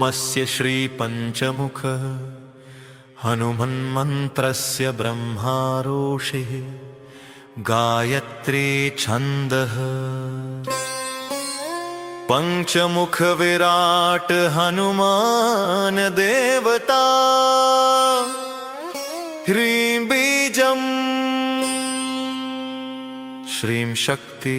अस्य श्रीपञ्चमुख हनुमन्मन्त्रस्य ब्रह्मारोषिः गायत्री छन्दः पंचमुख विराट हनुमान देवता ह्रीं बीजं श्रीं शक्ति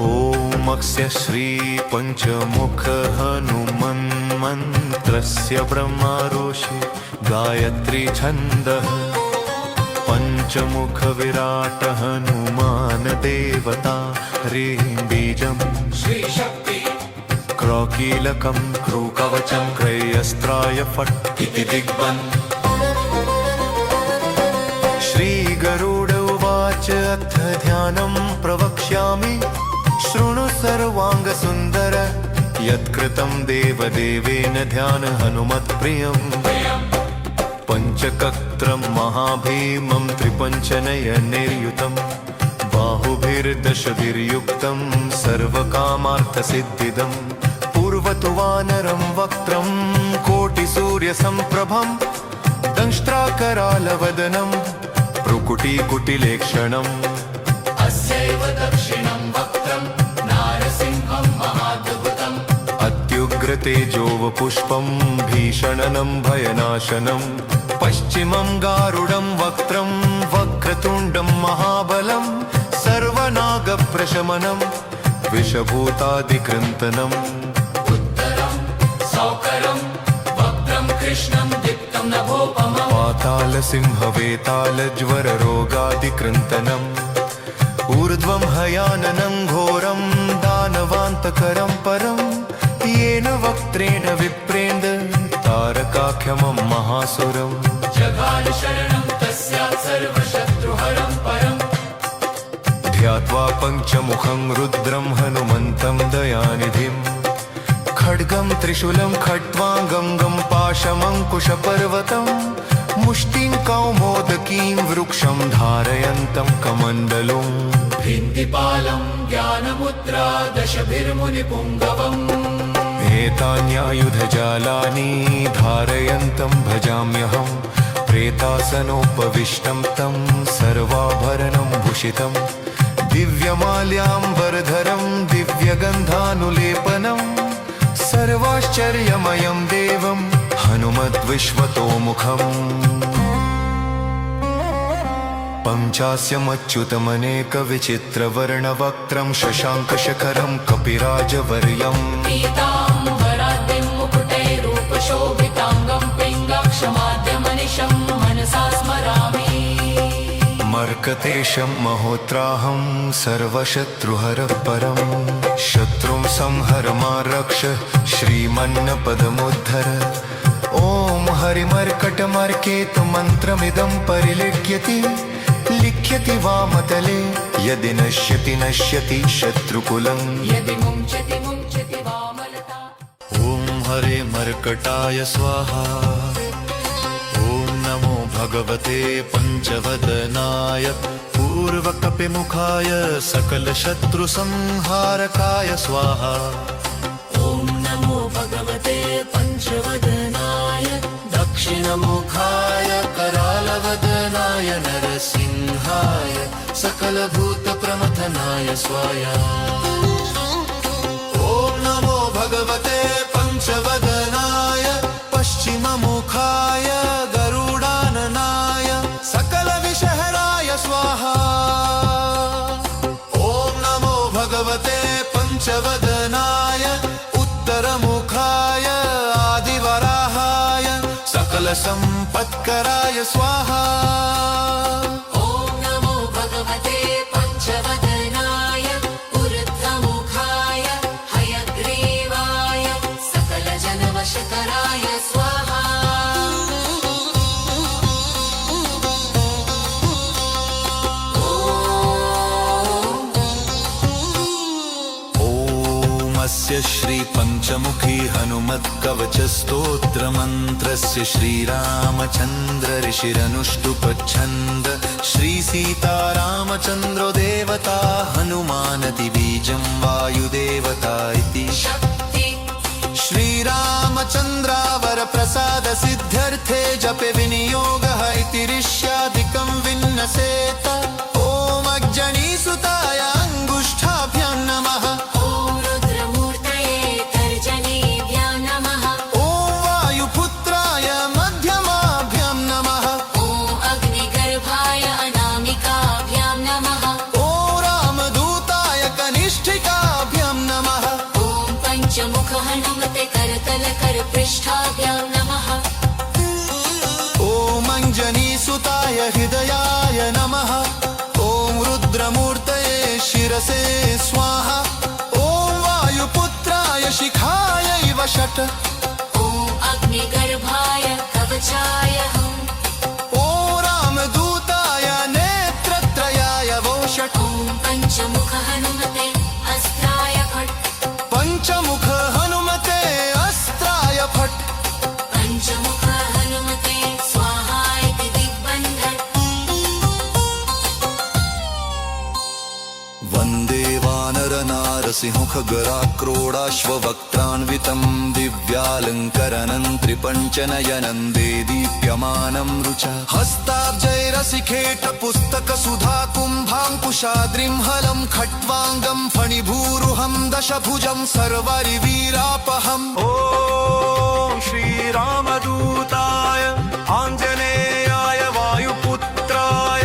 ओमस्य श्री पंचमुख हनुमन्मन्त्रस्य ब्रह्मारोषि गायत्री छन्दः पंचमुख विराट हनुमान देवता ह्रीं बीजं श्री शक्ति क्रौकीलकं क्रूकवचं क्रयस्त्राय फट् इति दिग्बन् श्रीगरुड उवाच अथ ध्यानं प्रवक्ष्यामि शृणु सर्वाङ्गसुन्दर यत्कृतं देवदेवेन ध्यान हनुमत्प्रियम् पञ्चकत्रं महाभीमं त्रिपञ्चनयनैर्युतं बाहुभिर्दशभिर्युक्तं सर्वकामार्थसिद्धिदं पूर्वतु वानरं वक्त्रं कोटिसूर्यसम्प्रभं दंष्ट्राकरालवदनं भ्रुकुटीकुटिलेक्षणम् अस्यैव दक्षिणं वक्त्रं नारसिंहं महाद्भुतम् अत्युग्रतेजोवपुष्पं भीषणनं भयनाशनं पश्चिमं गारुडं वक्त्रं वक्रतुण्डं महाबलं सर्वनागप्रशमनं विषभूतादिकृन्तनम् उत्तरं सौकरं वक्त्रं कृष्णं दीप्तं नभोपमम् पातालसिंहवेतालज्वररोगादिकृन्तनम् ऊर्ध्वं हयाननं घोरं दानवान्तकरं परं येन वक्त्रेण विप्रेन्द्र तारकाख्यमं महासुरम् जगाल शरणं तस्यात् सर्वशत्रुहरं परम् ध्यात्वा पञ्चमुखं रुद्रं हनुमन्तं दयानिधिं खड्गं त्रिशूलं खट्वाङ्गं पाशमङ्कुशपर्वतं मुष्टिं कौमोदकीं वृक्षं धारयन्तं कमण्डलुम् भिन्दिपालं ज्ञानमुद्रा दशभिर्मुनिपुङ्गवम् एतान्यायुधजालानि धारयन्तं भजाम्यहं प्रेतासनोपविष्टं तं सर्वाभरणं भूषितं दिव्यमाल्याम्बरधरं दिव्यगन्धानुलेपनं सर्वाश्चर्यमयं देवं हनुमद्विश्वतोमुखम् पञ्चास्यमच्युतमनेकविचित्रवर्णवक्त्रं शशाङ्कशखरं कपिराजवर्यम् पीताम्बराद्रिं मुकुटैरूपशोभिताङ्गं पिङ्गाक्षमाद्यमनिशं मनसा स्मरामि मर्कतेशं महोत्राहं सर्वशत्रुहरः परं शत्रुं संहर मा रक्ष श्रीमन्नपदमुद्धर ॐ हरिमर्कटमर्केतुमन्त्रमिदं परिलिख्यति लिख्यति वामतले यदि नश्यति नश्यति शत्रुकुलं यदि मुञ्चति मुञ्चति वामलता ॐ हरे मर्कटाय स्वाहा ॐ नमो भगवते पञ्चवदनाय पूर्वकपिमुखाय सकलशत्रुसंहारकाय स्वाहा ॐ नमो भगवते पञ्चवदनाय दक्षिणमुखाय करालवदनाय नरसिंहाय सकलभूतप्रमथनाय स्वाहा ॐ नमो भगवते पञ्चवदनाय पश्चिममुखाय गरुडाननाय सकलविषहराय स्वाहा ॐ नमो भगवते पञ्चवदनाय उत्तरमुखाय आदिवराहाय सकलसम्पत्कराय स्वाहा ॐ नमो भगवते पञ्चवदनाय ऊर्ध्वमुखाय हयग्रीवाय सकलजनवशकराय स्वाहा हनुमस्य श्रीपञ्चमुखी हनुमत्कवचस्तोत्रमन्त्रस्य श्रीरामचन्द्र ऋषिरनुष्टुपच्छन्द श्रीसीतारामचन्द्रो देवता हनुमानतिबीजं वायुदेवता इति शक्ति श्रीरामचन्द्रावरप्रसाद सिद्ध्यर्थे जपे विनियोगः इति ऋष्यादिकं विन्नसेत ॐ अग्जनीसुताय अङ्गुष्ठाभ्यां नमः ॐ रुद्रमूर्तये तर्जनीभ्यां नमः ॐ वायुपुत्राय मध्यमाभ्यां नमः ॐ अग्निगर्भाय अनामिकाभ्यां नमः ॐ रामदूताय कनिष्ठिकाभ्यां नमः ॐ पञ्चमुख हनुमते करतलकरपृष्ठाभ्यां नमः ॐ अञ्जनीसुताय हृदयाय नमः ॐ रुद्रमूर्तये शिरसे स्वाहा ॐ वायुपुत्राय शिखायैव षट् ॐ अग्निगर्भाय कवचाय हम् ॐ रामदूताय नेत्रत्रयाय वो षट् ॐ पञ्चमुख हनुमते अस्त्राय फट् पञ्चमुख हनुमते अस्त्राय फट् पञ्चमुख हनुमते स्वाहा इति दिग्बन्धन् वन्दे वानरनारसिंहखगराक्रोडाश्ववक्त्रान्वितं दिव्यालङ्करनं त्रिपञ्चनयनं देदीप्यमानं रुचा हस्ताब्जैरसिखेटपुस्तकसुधा कुम्भाङ्कुशाद्रिं हलं खट्वाङ्गं फणिभूरुहं दशभुजं सर्वरिवीरापहम् ॐ श्रीरामदूताय आञ्जनेयाय वायुपुत्राय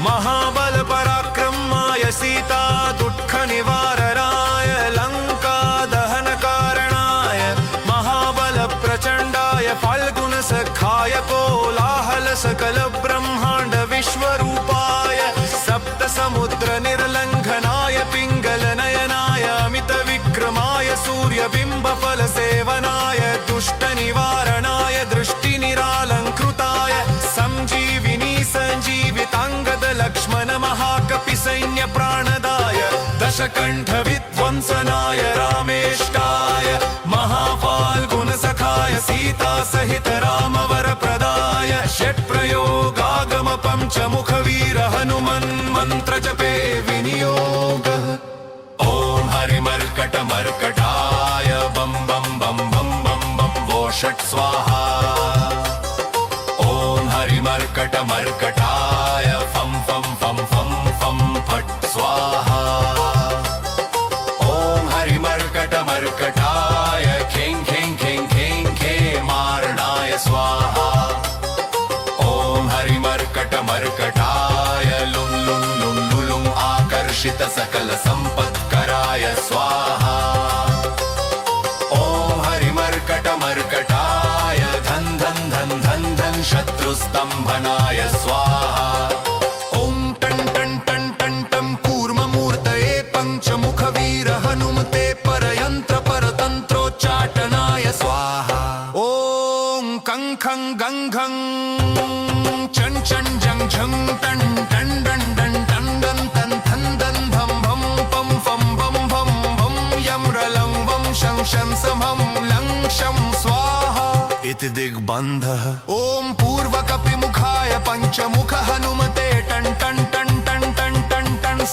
महाबलपराक्रमाय सीता दुःखनिवारणाय लङ्कादहनकारणाय महाबलप्रचण्डाय फाल्गुनसखाय कोलाहलसकलब्रह्माण्ड विश्वरूपाय सप्तसमुद्रनिर्लङ्घनाय पिङ्गलनयनाय अमितविक्रमाय सूर्यबिम्बफलसेवनाय दुष्टनिवारणाय दृष्टिनिरालङ्कृताय सञ्जीविनी सञ्जीविताङ्गदलक्ष्मण महाकपिसैन्यप्राणदाय दशकण्ठविध्वंसनाय रामेष्टाय महाफाल्गुनसखाय सीतासहित रामवरप्रदाय षट्प्रयोगागम पञ्चमुखवीर हनुमन्मन्त्रजपे विनियोगः ॐ हरिमर्कटमर्कटाय बं बं बं बं बं बं वो षट् स्वाहा ॐ हरिमर्कटमर्कटाय फं फं फं फं फं फट् स्वाहा ॐ हरिमर्कटमर्कटाय खें खें खें खें खेमारणाय स्वाहा ॐ हरिमर्कटमर्कटाय लुं लुं लुं लुलुं आकर्षित सकल सम्पत्कराय स्वाहा ॐ हरिमर्कटमर्कटाय धन धन धन धन धन शत्रुस्तम्भनाय स्वाहा ॐ टन् टन् टन् टन् टं कूर्ममूर्तये पञ्चमुखवीर हनुमते परयन्त्र परतन्त्रोच्चाटनाय स्वाहा ॐ कं खं गं घं चन् चन् जं झं टन् टन् डन् डन् टन् डन् तन् थन् दन् भं भं पं फं भं भं भं यं रलं वं शं शं समं लं शं स्वाहा इति दिग्बन्धः ॐ पूर्वकपिमुखाय पञ्चमुख हनुमते टन् टन् टन् टन् टन् टन् टन्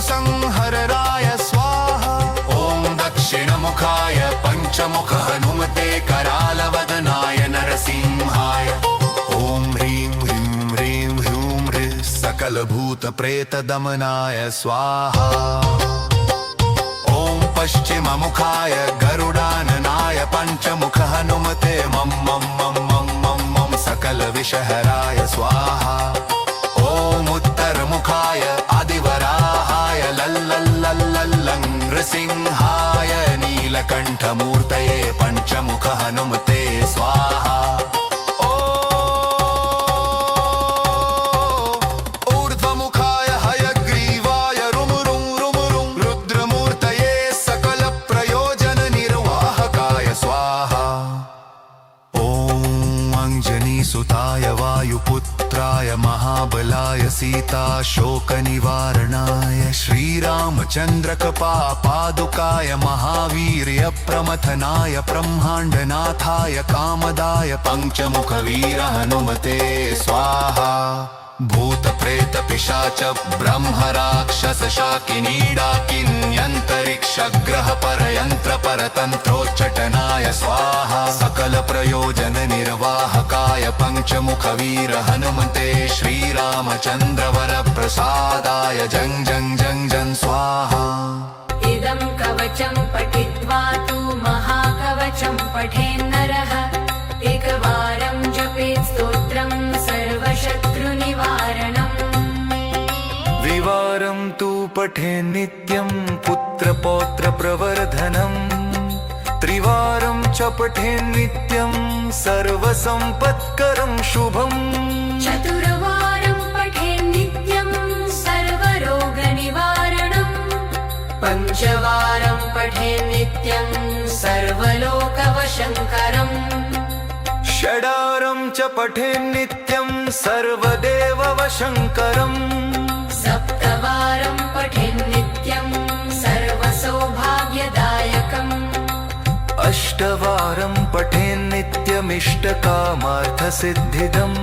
सकलशत्रुसंहरणाय स्वाहा ॐ दक्षिणमुखाय पञ्चमुख हनुमते करालवदनाय नरसिंहाय ॐ ह्रीं ह्रीं ह्रीं ह्रूं ह्रीं सकलभूतप्रेतदमनाय स्वाहा ॐ पश्चिममुखाय गरुडाननाय पञ्चमुख हनुमते मं मं मं मं मं मं सकलविषहराय स्वाहा ॐ उत्तरमुखाय आदिवराहाय लल्लल्लल्लल्लं नृसिंहाय नीलकण्ठमूर्तये पञ्चमुख हनुमते स्वाहा ऊर्ध्वमुखाय हयग्रीवाय रुमुरुं रुमुरुं रुद्रमूर्तये सकलप्रयोजननिर्वाहकाय स्वाहा ॐ अञ्जनी लक्ष्मीसुताय वायुपुत्राय महाबलाय सीताशोकनिवारणाय श्रीरामचन्द्रकृपापादुकाय महावीर्यप्रमथनाय ब्रह्माण्डनाथाय कामदाय पञ्चमुखवीर हनुमते स्वाहा। भूतप्रेतपिशाच ब्रह्मराक्षसशाकिनीडाकिन्यन्तरिक्षग्रहपरयन्त्रपरतन्त्रोच्चटनाय स्वाहा। सकलप्रयोजननिर्वाहकाय पञ्चमुखवीर हनुमते श्रीरामचन्द्रवरप्रसादाय जं जं जं जं स्वाहा। इदं कवचं पठित्वा तु महाकवचं पठेन्नरः एकवारं जपेत् स्तोत्रं सर्वशत्रुनिवारणम्। द्विवारं तु पठेन् नित्यं पुत्रपौत्रप्रवर्धनम्। त्रिवारं च पठेन् नित्यं सर्वसम्पत्करं शुभम्। चतुर्वारं पठेन् नित्यं सर्वरोगनिवारणम्। पञ्चवारं पठेन् नित्यं सर्वलोकवशङ्करम्। षडारं च पठेन् नित्यं सर्वदेववशङ्करम्। सप्तवारं पठेन् नित्यं सर्वसौभाग्यदायकम्। अष्टवारं पठेन् नित्यमिष्टकामार्थसिद्धिदम्।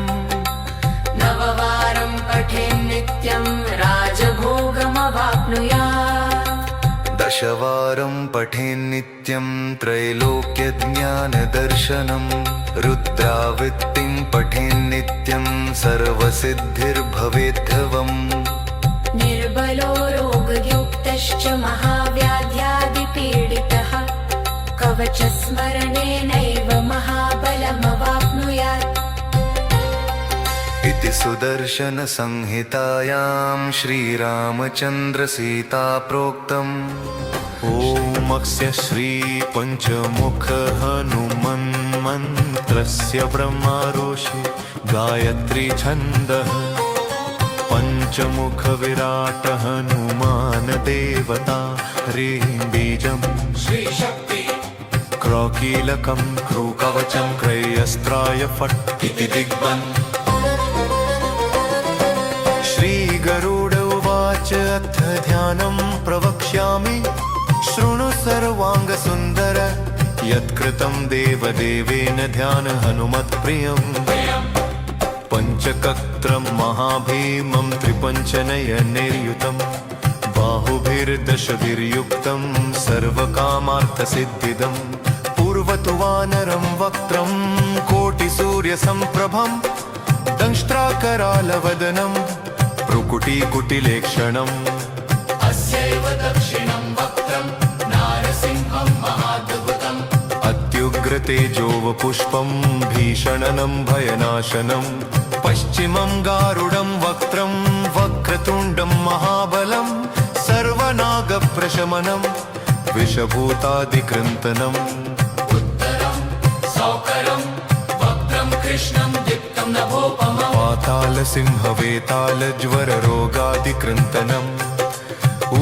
नववारं पठेन् नित्यं राजभोगमवाप्नुयात्। दशवारं पठेन् नित्यं त्रैलोक्यज्ञानदर्शनम्। रुद्रावृत्तिं पठेन् नित्यं सर्वसिद्धिर्भवेद्धवम्। निर्बलो रोगयुक्तश्च महाव्याध्यादिपीडितः कवचस्मरणेनैव महाबलमवाप्नुयात्। इति सुदर्शनसंहितायां श्रीरामचन्द्रसीता प्रोक्तम्। ओमस्य श्रीपञ्चमुख हनुमन्मन्त्रस्य ब्रह्मारोषि गायत्री छन्दः। पञ्चमुख विराट हनुमान देवता ह्रीं बीजम् श्रीशक्ति क्रौकीलकं क्रूकवचं क्रयस्त्राय फट् इति दिग्बन्। श्रीगरुड उवाच अथ ध्यानं प्रवक्ष्यामि शृणु सर्वाङ्गसुन्दर यत्कृतं देवदेवेन ध्यान हनुमत्प्रियम्। पञ्चकत्रं महाभीमं त्रिपञ्चनयनैर्युतं बाहुभिर्दशभिर्युक्तं सर्वकामार्थसिद्धिदं। पूर्वतु वानरं वक्त्रं कोटिसूर्यसम्प्रभं दंष्ट्राकरालवदनं भ्रुकुटीकुटिलेक्षणम्। अस्यैव दक्षिणं वक्त्रं नारसिंहं महाद्भुतम्। अत्युग्रतेजोवपुष्पं भीषणनं भयनाशनं। पश्चिमं गारुडं वक्त्रं वक्रतुण्डं महाबलं सर्वनागप्रशमनं विषभूतादिकृन्तनम्। उत्तरं सौकरं वक्त्रं कृष्णं दीप्तं नभोपमम्। पातालसिंहवेतालज्वररोगादिकृन्तनम्।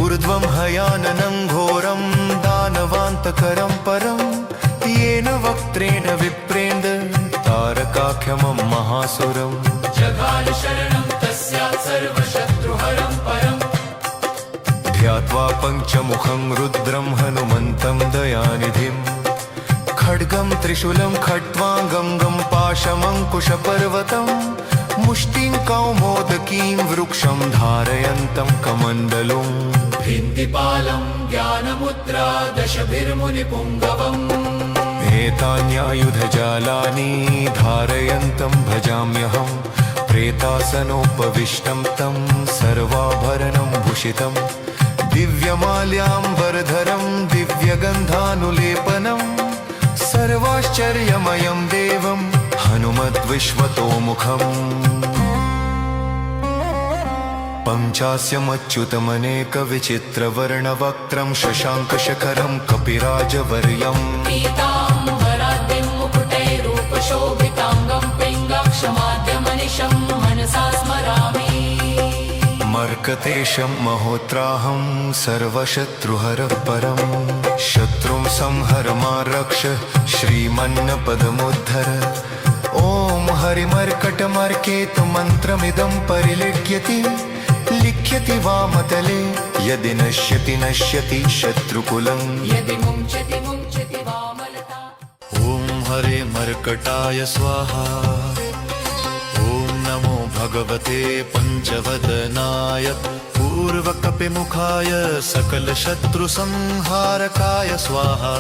ऊर्ध्वं हयाननं घोरं दानवान्तकरं परं येन वक्त्रेण विप्रेन्द्र तारकाख्यमं महासुरम्। जगाल शरणं तस्यात् सर्वशत्रुहरं परम्। ध्यात्वा पञ्चमुखं रुद्रं हनुमन्तं दयानिधिं। खड्गं त्रिशूलं खट्वाङ्गं पाशमङ्कुशपर्वतं मुष्टिं कौमोदकीं वृक्षं धारयन्तं कमण्डलुम्। भिन्दिपालं ज्ञानमुद्रा दशभिर्मुनिपुङ्गवम्। एतान्यायुधजालानि धारयन्तं भजाम्यहं। प्रेतासनोपविष्टं तं सर्वाभरणं भूषितं। दिव्यमाल्याम्बरधरं दिव्यगन्धानुलेपनं सर्वाश्चर्यमयं देवं हनुमद्विश्वतोमुखम्। पञ्चास्यमच्युतमनेकविचित्रवर्णवक्त्रं शशाङ्कशखरं कपिराजवर्यम्। पीताम्बराद्रिं मुकुटैरूपशोभिताङ्गं पिङ्गाक्षमाद्यमनिशं मनसा स्मरामि। मर्कतेशं महोत्राहं सर्वशत्रुहरः परं। शत्रुं संहर मा रक्ष श्रीमन्नपदमुद्धर। ॐ हरिमर्कटमर्केतु मन्त्रमिदं परिलिख्यति लिख्यति वामतले यदि नश्यति नश्यति शत्रुकुलम् यदि मुञ्चति मुञ्चति वामलता ॐ हरे मर्कटाय स्वाहा ॐ नमो भगवते पञ्चवदनाय पूर्वकपिमुखाय सकलशत्रुसंहारकाय स्वाहा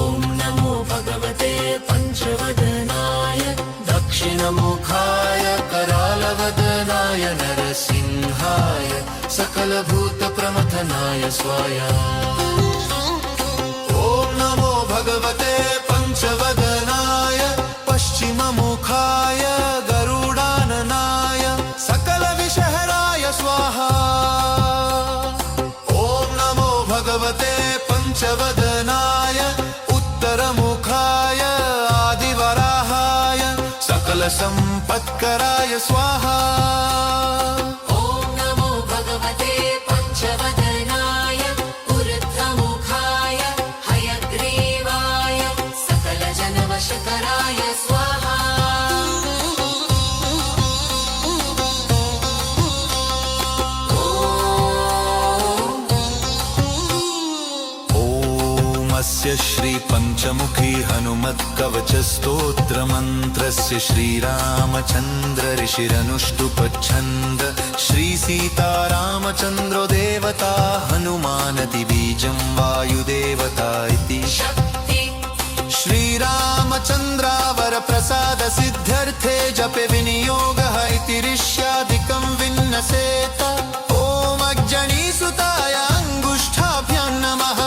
ॐ नमो भगवते पञ्चवदनाय दक्षिणमुखाय करालवदनाय नरसिंहाय सकलभूतप्रमथनाय स्वाहा ॐ नमो भगवते पञ्चवदनाय पश्चिममुखाय गरुडाननाय सकलविषहराय स्वाहा ॐ नमो भगवते पञ्चवदनाय उत्तरमुखाय आदिवराहाय सकलसम्पत्कराय स्वाहा ॐ नमो भगवते पञ्चवदनाय ऊर्ध्वमुखाय हयग्रीवाय सकलजनवशकराय स्वाहा स्य श्री पंचमुखी हनुमत्कवच स्तोत्र मंत्रस्य श्रीरामचंद्र ऋषिरनुष्टुपच्छन्द श्री सीतारामचंद्रो देवता हनुमानति बीजं वायुदेवता इति श्रीरामचंद्रावर प्रसाद सिद्ध्यर्थे जपे विनियोगः इति ऋष्यादिकं विन्नसेत ॐ अग्जनीसुताय अंगुष्ठाभ्यां नमः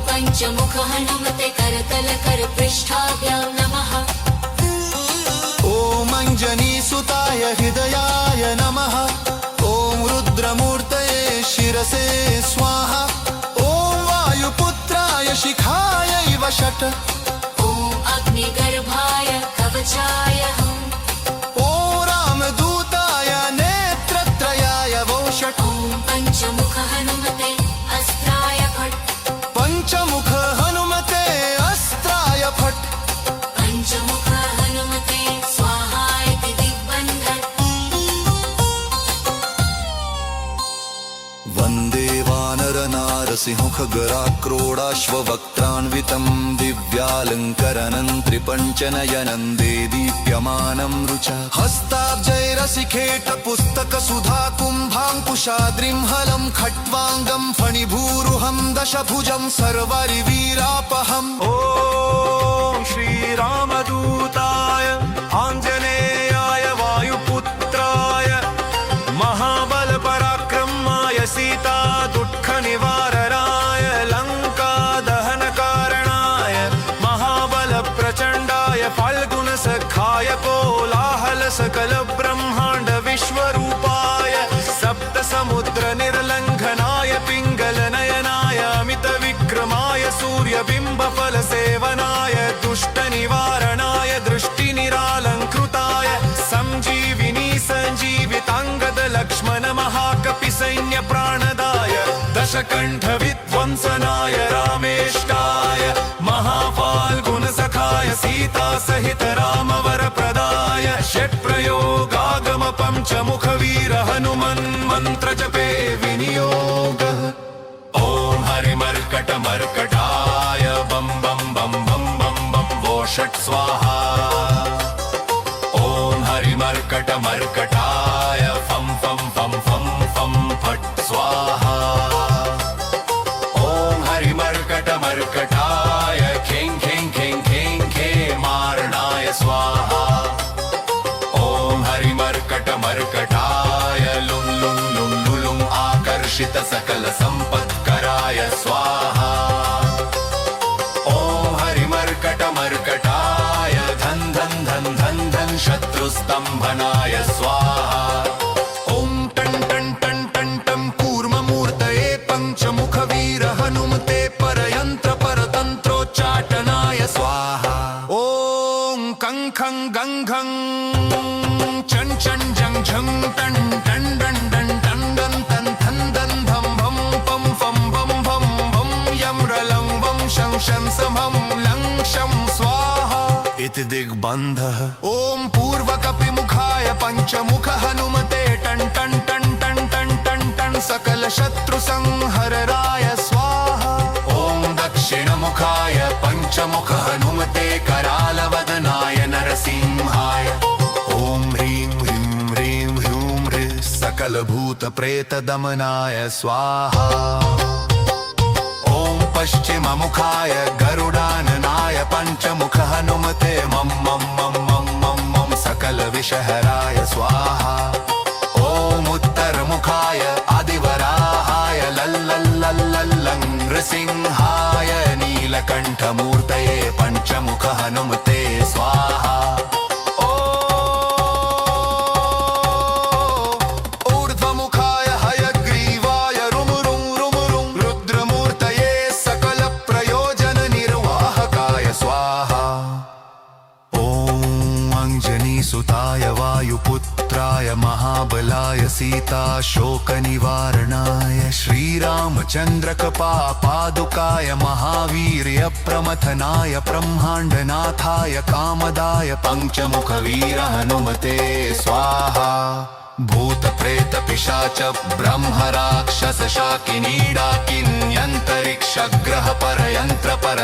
पंचमुख हनुमते करतल कर पृष्ठाभ्यां नमः ॐ अञ्जनीसुताय हृदयाय नमः ॐ रुद्रमूर्तये शिरसे स्वाहा ॐ वायुपुत्राय शिखायै वषट् ॐ अग्निगर्भाय कवचाय हम् ॐ रामदूताय नेत्रत्रयाय वोषट् ॐ पंचमुख हनुमते अस्त्राय फट् पञ्चमुख हनुमते अस्त्राय फट् पंचमुख हनुमते स्वाहा इति दिग्बन्धन् वन्दे वानरनारसिंहखगराक्रोडाश्ववक्त्रान्वितं दिव्यालङ्करनं त्रिपञ्चनयनं देदीप्यमानं रुचा हस्ताब्जैरसिखेटपुस्तकसुधा कुम्भाङ्कुशाद्रिं हलं खट्वाङ्गं फणिभूरुहं दशभुजं सर्वरिवीरापहम् ॐ श्रीरामदूताय आञ्जनेयाय वायुपुत्राय महाबलपराक्रमाय सीता दुःखनिवारणाय लङ्कादहनकारणाय महाबलप्रचण्डाय फाल्गुनसखाय कोलाहलसकलब्रह्माण्ड विश्वरूपाय सप्तसमुद्रनिर्लङ्घनाय पिङ्गलनयनाय अमितविक्रमाय सूर्यबिम्बफलसेवनाय दुष्टनिवारणाय दृष्टिनिरालङ्कृताय सञ्जीविनी सञ्जीविताङ्गद लक्ष्मण महाकपिसैन्यप्राणदाय दशकण्ठविध्वंसनाय रामेष्टाय महाफाल्गुनसखाय सीतासहित रामवरप्रदाय षट्प्रयोगागम पञ्चमुखवीर हनुमन्मन्त्रजपे विनियोगः ॐ हरिमर्कटमर्कटाय बं बं बं बं बं बं वो षट् स्वाहा ॐ हरिमर्कटमर्कटाय फं फं फं फं फं फट् स्वाहा ॐ हरिमर्कटमर्कटाय खें खें खें खें खेमार्णाय स्वाहा ॐ हरिमर्कटमर्कटाय लुं लुं लुं लुलुं आकर्षित सकल सम्पत्कराय स्वाहा ॐ हरिमर्कटमर्कटाय धन धन धन धन धन शत्रुस्तम्भनाय स्वाहा ॐ टं टं टं टं टं कूर्ममूर्तये पञ्चमुखवीर हनुमते परयन्त्र परतन्त्रोच्चाटनाय स्वाहा ॐ कं खं गं घं चं चं जं झं टं टं डं डं टं दं तं थं दं धं भं पं फं भं भं भं यं रलं वं शं शं समं लं शं स्वाहा इति दिग्बन्धः ॐ पूर्वकपिमुखाय पञ्चमुख हनुमते टं टं टं टं टं टं टं सकलशत्रुसंहरराय स्वाहा ॐ दक्षिणमुखाय पञ्चमुख हनुमते करालवदनाय नरसिंहाय ॐ ह्रीं ह्रीं ह्रीं ह्रूं ह्रीं सकलभूतप्रेतदमनाय स्वाहा ॐ पश्चिममुखाय गरुडाननाय पञ्चमुख हनुमते मं मं मं मं मं मं सकलविषहराय स्वाहा ॐ उत्तरमुखाय आदिवराहाय लल्लल्लल्लल्लं नृसिंहाय नीलकण्ठमूर्तये पञ्चमुख हनुमते स्वाहा ऊर्ध्वमुखाय हयग्रीवाय रुं रुं रुं रुं रुद्रमूर्तये सकलप्रयोजननिर्वाहकाय स्वाहा ॐ अञ्जनीसुताय वायुपुत्राय महाबलाय सीताशोकनिवारणाय श्रीरामचन्द्रकपादुकाय महावीर्यप्रमथनाय ब्रह्माण्डनाथाय कामदाय पञ्चमुखवीर हनुमते स्वाहा भूतप्रेतपिशाच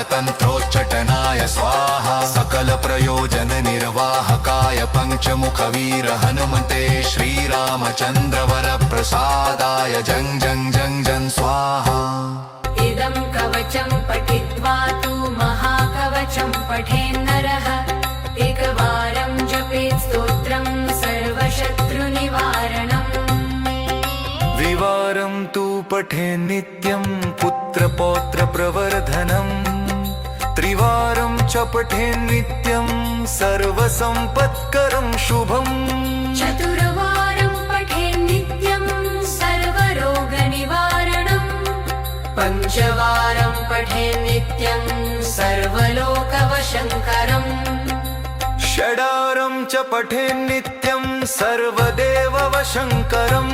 ब्रह्मराक्षसशाकिनीडाकिन्यन्तरिक्षग्रहपरयन्त्रपरतन्त्रोच्चटनाय स्वाहा सकलप्रयोजननिर्वाहकाय पञ्चमुखवीर हनुमते श्रीरामचन्द्रवरप्रसादाय जं जं जं जं स्वाहा इदं कवचं पठित्वा तु महाकवचं पठेन्नरः एकवारं जपेत् स्तोत्रं सर्वशत्रुनिवारणम् द्विवारं तु पठे नित्यं पुत्रपौत्रप्रवर्धनम् त्रिवारं च पठे नित्यं सर्वसम्पत्करं शुभम् चतुर्वारं पठेत् नित्यं सर्वरोगनिवारणम् पञ्चवारं पठेत् नित्यं सर्वलोकवशङ्करम् षडारं च पठे नित्यं सर्वदेववशङ्करम्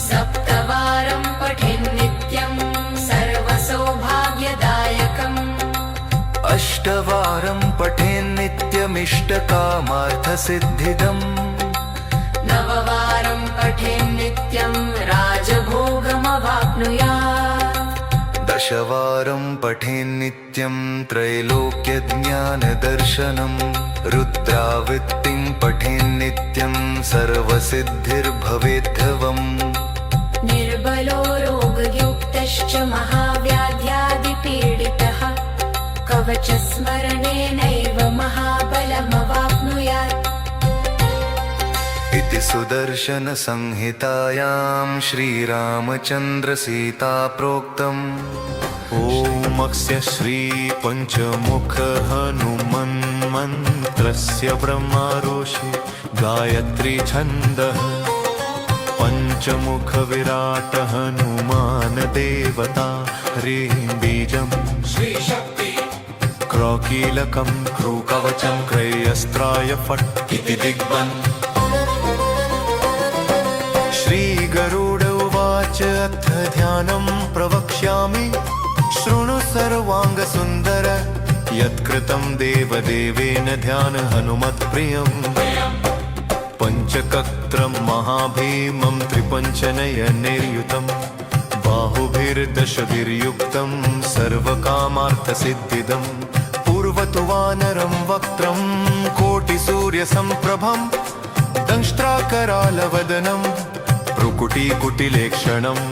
सप्तवारं पठेत् नित्यं सर्वसौभाग्यदायकम् अष्टवारं पठे नित्यमिष्टकामार्थसिद्धिदम् नववारं पठेत् नित्यं राजभोगमवाप्नुयात् दशवारं पठे नित्यं त्रैलोक्यज्ञानदर्शनम् रुद्रावृत्तिं पठे नित्यं सर्वसिद्धिर्भवेद्धवम् निर्बलो रोगयुक्तश्च महाव्याध्यादिपीडितः कवचस्मरणेनैव महाबलमवाप्नुयात् इति सुदर्शनसंहितायां श्रीरामचन्द्रसीताप्रोक्तम् ॐ श्रीपञ्चमुखहनुमन्मन्त्रस्य ब्रह्मारोषि गायत्री छन्दः पञ्चमुखविराट हनुमान् देवता ह्रीं बीजम् श्रीशक्ति क्रौकीलकं क्रूकवचं क्रयस्त्राय फट् इति दिग्बन् श्रीगरुड उवाच अथ ध्यानं प्रवक्ष्यामि शृणु सर्वाङ्गसुन्दर यत्कृतं देवदेवेन ध्यान हनुमत्प्रियम् पञ्चकत्रं महाभीमं त्रिपञ्चनयनैर्युतं बाहुभिर्दशभिर्युक्तं सर्वकामार्थसिद्धिदम् पूर्वतु वानरं वक्त्रं कोटिसूर्यसम्प्रभं दंष्ट्राकरालवदनं भ्रुकुटीकुटिलेक्षणम्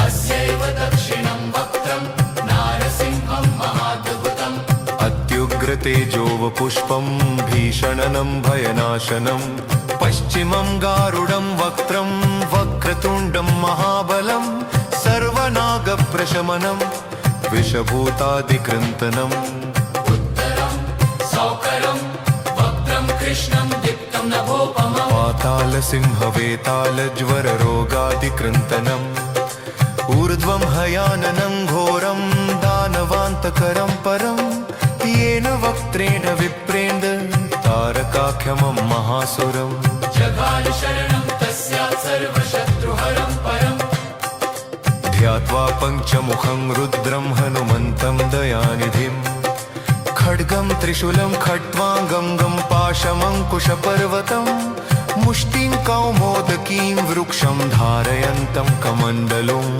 अस्यैव दक्षिणं वक्त्रं नारसिंहं महाद्भुतम् अत्युग्रतेजोवपुष्पं भीषणनं भयनाशनं पश्चिमं गारुडं वक्त्रं वक्रतुण्डं महाबलं सर्वनागप्रशमनं विषभूतादिकृन्तनम् उत्तरं सौकरं वक्त्रं कृष्णं दीप्तं नभोपमम् पातालसिंहवेतालज्वररोगादिकृन्तनम् ऊर्ध्वं हयाननं घोरं दानवान्तकरं परं येन वक्त्रेण विप्रेन्द्र तारकाख्यमं महासुरम् जगाल शरणं तस्यात् सर्वशत्रुहरं परम् ध्यात्वा पञ्चमुखं रुद्रं हनुमन्तं दयानिधिम् खड्गं त्रिशूलं खट्वाङ्गं गं पाशमङ्कुशपर्वतं मुष्टिं कौमोदकीं वृक्षं धारयन्तं कमण्डलुम्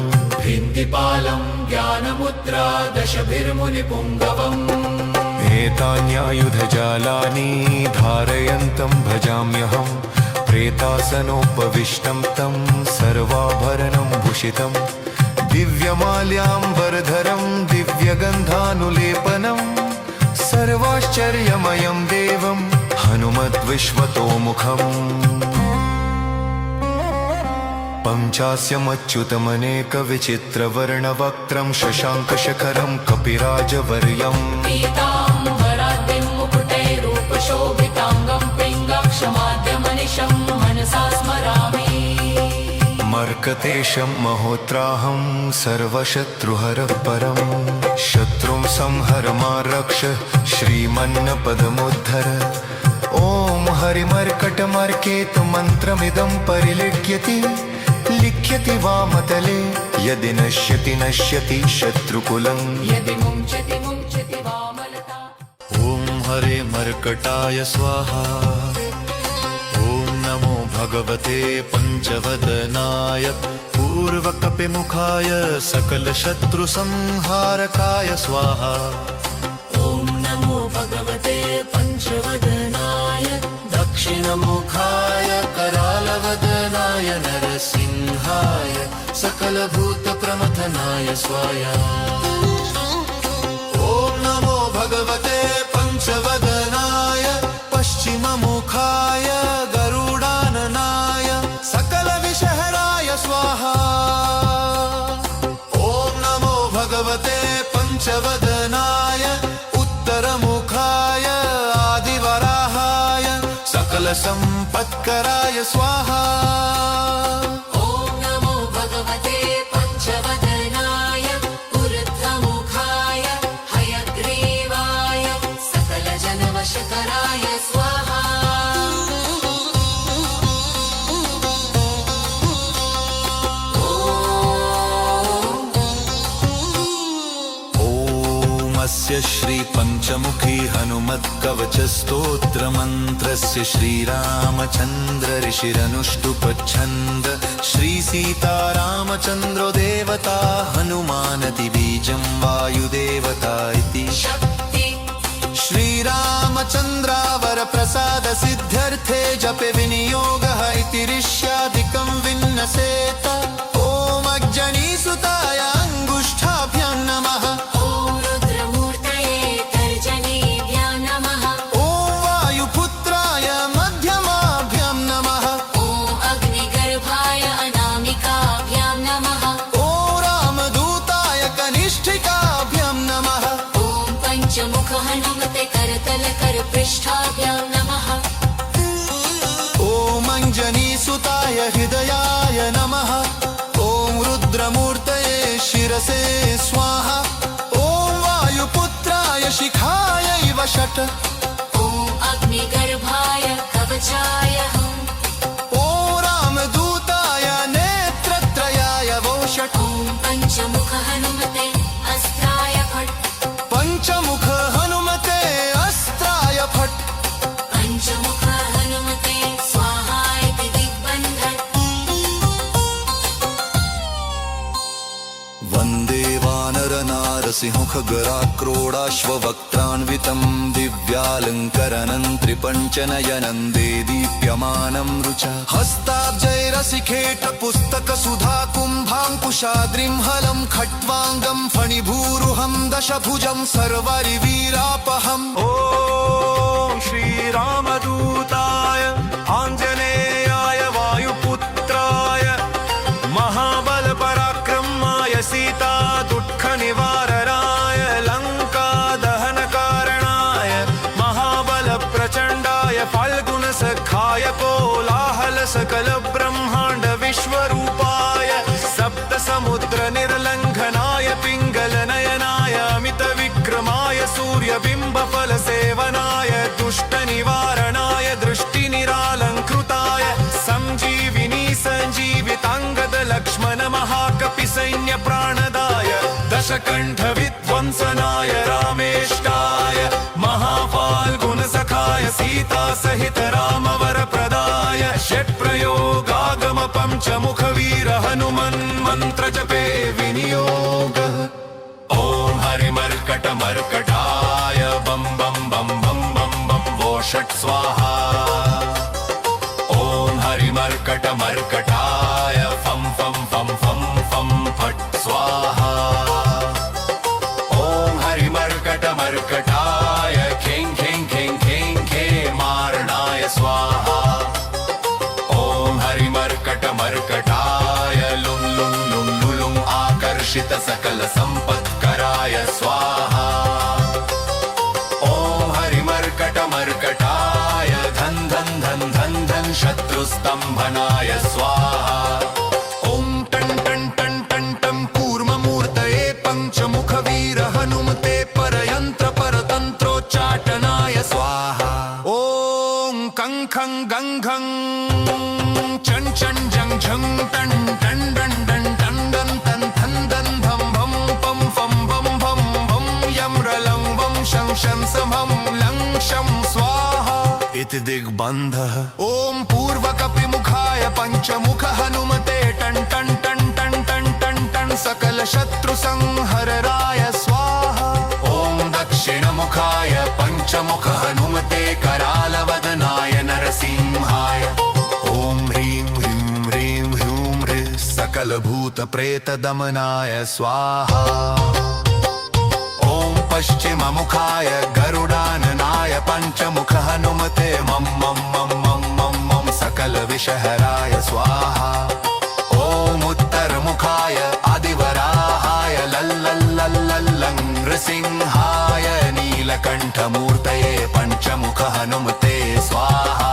भिन्दिपालं ज्ञानमुद्रा दशभिर्मुनिपुङ्गवम् एतान्यायुधजालानि धारयन्तं भजाम्यहं प्रेतासनोपविष्टं तं सर्वाभरणं भूषितं दिव्यमाल्याम्बरधरं दिव्यगन्धानुलेपनं सर्वाश्चर्यमयं देवं हनुमद्विश्वतोमुखम् पञ्चास्यमच्युतमनेकविचित्रवर्णवक्त्रं शशाङ्कशखरं कपिराजवर्यम् पीताम्बराद्रिं मुकुटैरूपशोभिताङ्गं पिङ्गाक्षमाद्यमनिशं मनसा स्मरामि मर्कतेशं महोत्राहं सर्वशत्रुहरः परं शत्रुं संहर मा रक्ष श्रीमन्नपदमुद्धर ॐ हरिमर्कटमर्केतु मन्त्रमिदं परिलिख्यति लिख्यति वामतले यदि नश्यति नश्यति शत्रुकुलं यदि मुञ्चति मुञ्चति वामलता ॐ हरे मर्कटाय स्वाहा ॐ नमो भगवते पञ्चवदनाय पूर्वकपिमुखाय सकलशत्रुसंहारकाय स्वाहा ॐ नमो भगवते पञ्चवदनाय दक्षिणमुखाय करालवदनाय नरसिंहाय सकलभूतप्रमथनाय स्वाहा ॐ नमो भगवते पञ्चवदनाय पश्चिममुखाय गरुडाननाय सकलविषहराय स्वाहा ॐ नमो भगवते पञ्चवदनाय उत्तरमुखाय आदिवराहाय सकलसम्पत्कराय स्वाहा ॐ नमो भगवते पञ्चवदनाय ऊर्ध्वमुखाय हयग्रीवाय सकलजनवशकराय स्वाहा स्य श्री पंचमुखी हनुमत्कवच स्तोत्रमन्त्रस्य श्रीरामचन्द्र ऋषिरनुष्टुपच्छन्द श्री सीतारामचन्द्रो देवता हनुमानदिबीजं वायुदेवता इति शक्ति श्रीरामचन्द्रावर प्रसाद सिद्ध्यर्थे जपे विनियोगः इति ऋष्यादिकं विन्नसेत ॐ अग्जनीसुताय अङ्गुष्ठाभ्यां नमः पंचमुख हनुमते करतल कर पृष्ठाभ्यां नमः ॐ अञ्जनीसुताय हृदयाय नमः ॐ रुद्रमूर्तये शिरसे स्वाहा ॐ वायुपुत्राय शिखायै वषट् ॐ अग्निगर्भाय कवचाय हम् ॐ रामदूताय नेत्रत्रयाय वोषट् ॐ पंचमुख हनुमते अस्त्राय फट् पञ्चमुख हनुमते अस्त्राय फट् पंचमुख हनुमते स्वाहा इति दिग्बन्धन् वन्दे वानरनारसिंहखगराक्रोडाश्ववक्त्रान्वितं दिव्यालङ्करनं त्रिपञ्चनयनं देदीप्यमानं रुचा हस्ताब्जैरसिखेटपुस्तकसुधाकुम्भाङ्कुशाद्रिं हलं खट्वाङ्गं फणिभूरुहं दशभुजं सर्वरिवीरापहम् ॐ श्रीरामदूताय आञ्जनेयाय वायुपुत्राय महाबलपराक्रमाय सीता दुःखनिवारणाय लङ्कादहनकारणाय महाबलप्रचण्डाय फाल्गुनसखाय कोलाहलसकलब्रह्माण्ड विश्वरूपाय सप्तसमुद्रनिर्लङ्घनाय पिङ्गलनयनाय अमितविक्रमाय सूर्यबिम्बफलसेवनाय दुष्टनिवारण दशकण्ठविध्वंसनाय रामेष्टाय महाफाल्गुणसखाय सीता सहित रामवरप्रदाय षट्प्रयोगागम पञ्चमुखवीर हनुमन् मन्त्रजपे विनियोगः ॐ हरिमर्कटमर्कटाय बं बं बं बं बं बं वो षट् स्वाहा ॐ हरिमर्कटमर्कटाय फं फं फं फं फं फट् स्वाहा ॐ हरिमर्कटमर्कटाय खें खें खें खें खें मारणाय स्वाहा ॐ हरिमर्कटमर्कटाय लुं लुं लुं लुलुं आकर्षित सकल संपत्कराय स्वाहा ॐ हरिमर्कटमर्कटाय धन धन धन धन धन शत्रुस्तंभनाय स्वाहा ॐ टं टं टं टं टं कूर्ममूर्तये पञ्चमुखवीर हनुमते परयन्त्र परतन्त्रोच्चाटनाय स्वाहा ॐ कं खं गं घं चं चं जं झं टं टं डं डं टं डं तं थं दं धं भं पं फं भं भं भं यं रलं वं शं शं समं लं शं स्वाहा इति दिग्बन्धः ॐ पूर्वकपिमुखाय पञ्चमुख हनुमते टं टं टं टं टं टं टं सकल शत्रु संहरराय स्वाहा ॐ दक्षिणमुखाय पञ्चमुख हनुमते करालवदनाय नरसिंहाय ॐ ह्रीं ह्रीं ह्रीं ह्रूं ह्रीं सकल भूत प्रेत दमनाय स्वाहा ॐ पश्चिममुखाय गरुडाननाय पञ्चमुख हनुमते मं मं मं मं मं मं सकल विषहराय स्वाहा ॐ उत्तरमुखाय आदिवराहाय लल्लल्लल्लल्लं नृसिंहाय नीलकण्ठमूर्तये पञ्चमुख हनुमते स्वाहा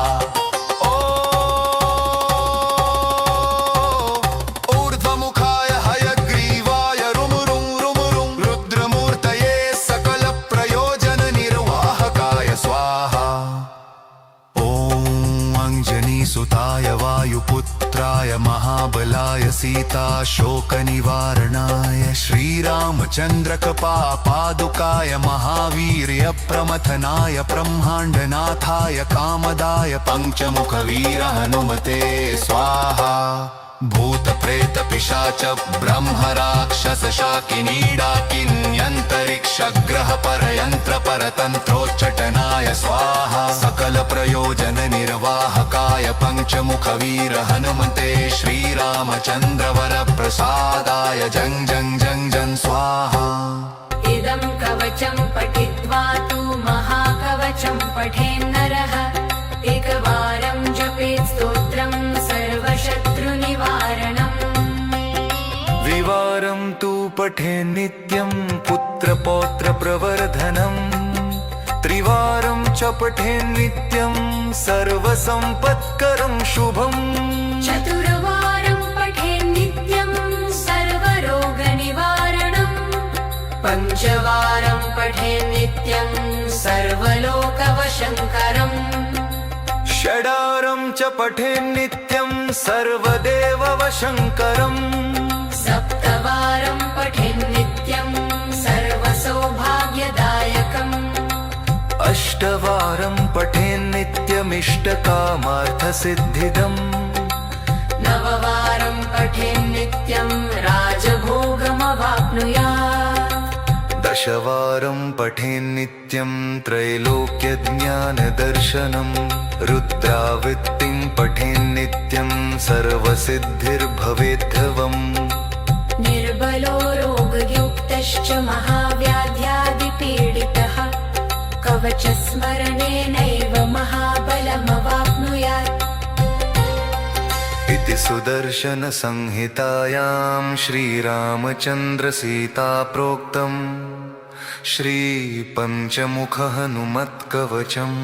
ऊर्ध्वमुखाय हयग्रीवाय रुमुरुं रुमुरुं रुद्रमूर्तये सकल प्रयोजन निर्वाहकाय स्वाहा ॐ अञ्जनीसुताय वायुपुत्राय महाबलाय सीता शोकनिवारणाय श्रीरामचन्द्रकपापादुकाय महावीर्यप्रमथनाय ब्रह्माण्डनाथाय कामदाय पञ्चमुखवीर हनुमते स्वाहा भूतप्रेत पिशाच ब्रह्मराक्षस शाकिनीडाकिन्यन्तरिक्षग्रह परयन्त्र परतन्त्रोच्चटनाय स्वाहा सकल प्रयोजन निर्वाहकाय पञ्चमुखवीर हनुमते श्रीरामचन्द्रवर प्रसादाय जं जं जं जं स्वाहा इदं कवचं पठित्वा तु महाकवचं पठेन्नरः एकवारं जपेत् स्तोत्रं सर्वशत्रुनिवारणम् द्विवारं तु पठेन् नित्यं पुत्रपौत्रप्रवर्धनम् त्रिवारं च पठेन् नित्यं सर्वसम्पत्करं शुभम् चतुर्वारं पठेन् नित्यं सर्वरोगनिवारणम् पञ्चवारं पठेन् नित्यं सर्वलोकवशङ्करम् षडारं च पठेन् नित्यं सर्वदेववशङ्करम् सप्तवारं पठेन् नित्यं सर्वसौभाग्यदायकम् अष्टवारं पठेन् नित्यमिष्टकामार्थसिद्धिदम् नववारं पठेन् नित्यं राजभोगमवाप्नुयात् दशवारं पठेन् नित्यं त्रैलोक्यज्ञानदर्शनम् रुद्रावृत्तिं पठेन् नित्यं सर्वसिद्धिर्भवेद्धवम् निर्बलो रोगयुक्तश्च महाव्याध्यादिपीडितः कवचस्मरणेनैव महाबलमवाप्नुयात् इति सुदर्शनसंहितायां श्रीरामचन्द्रसीता प्रोक्तम् श्रीपञ्चमुख हनुमत्कवचम्।